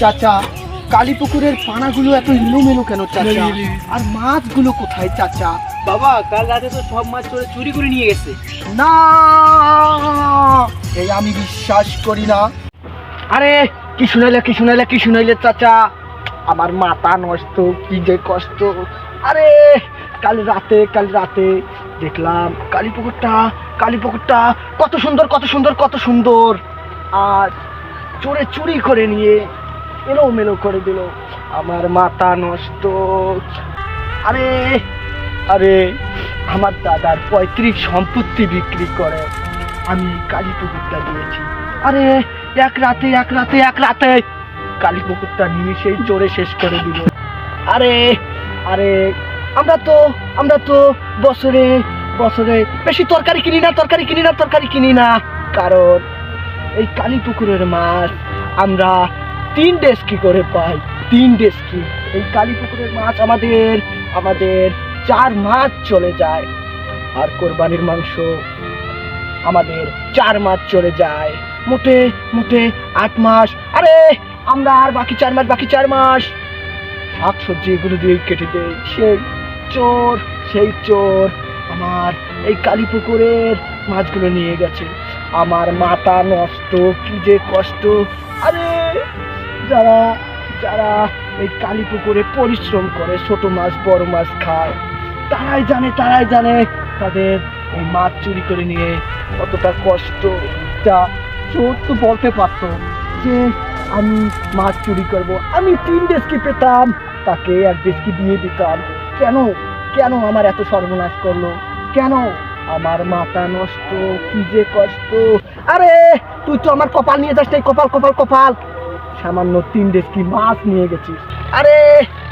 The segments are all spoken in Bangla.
চাচা, কালীপুকুরের পানাগুলো এত এলোমেলো কেন চাচা? আর মাছগুলো কোথায় চাচা? বাবা, কাল রাতে তো সব মাছ চুরি করে নিয়ে গেছে। না, এই আমি বিশ্বাস করি না। আরে কি শুনাইলে চাচা, আমার মাথা নষ্ট, কি যে কষ্ট। আরে কাল রাতে দেখলাম কালীপুকুরটা কত সুন্দর, আর চোরে চুরি করে নিয়ে এলোমেলো করে দিল। আমার মাথা নষ্ট। আরে আমার দাদার 35 সম্পত্তি বিক্রি করে আমি কালীপুকুরটা দিয়েছি। আরে এক রাতে কালীপুকুরটা নিমিশেই চোরে শেষ করে দিল। আরে আমরা তো বছরে বেশি তরকারি কিনি না, কারণ এই কালীপুকুরের মাছ আমরা 3 ডেস্কি করে পাই। 3 ডেস্কি এই কালীপুকুরের মাছ আমাদের 4 মাস চলে যায়। আর কোরবানির মাংস আমাদের 4 মাস চলে যায়, মোটে 8 মাস। আরে আমরা আর বাকি 4 মাস শাকসবজি এগুলো দিয়ে কেটে দেই। সেই চোর আমার এই কালীপুকুরের মাছগুলো নিয়ে গেছে। আমার মাথা নষ্ট, কি যে কষ্ট। আরে যারা এই কালীপুকুরে পরিশ্রম করে, ছোট মাছ বড় মাছ খায়, তারাই জানে তাদের এই মাছ চুরি করে নিয়ে কতটা কষ্ট। যা চোর তো বলতে পারতো যে আমি মাছ চুরি করব, আমি 3 ডেস্কি পেতাম, তাকে 1 ডেস্কি দিয়ে দিতাম। কেন আমার এত সর্বনাশ করলো? কেন? আমার মাথা নষ্ট, কি যে কষ্ট। আরে তুই তো আমার কপাল নিয়ে যাস, কপাল সামান্য 3 ডেস্কি মাছ নিয়ে গেছিস। আরে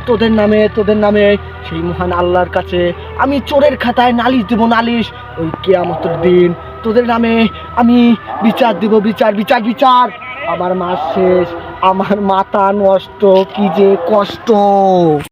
তোদের নামে সেই মহান আল্লাহর কাছে আমি চোরের খাতায় নালিশ দেব, ওই কিয়ামতের দিন তোদের নামে আমি বিচার দেব, বিচার। আমার মাস শেষ, আমার মাথা নষ্ট, কি যে কষ্ট।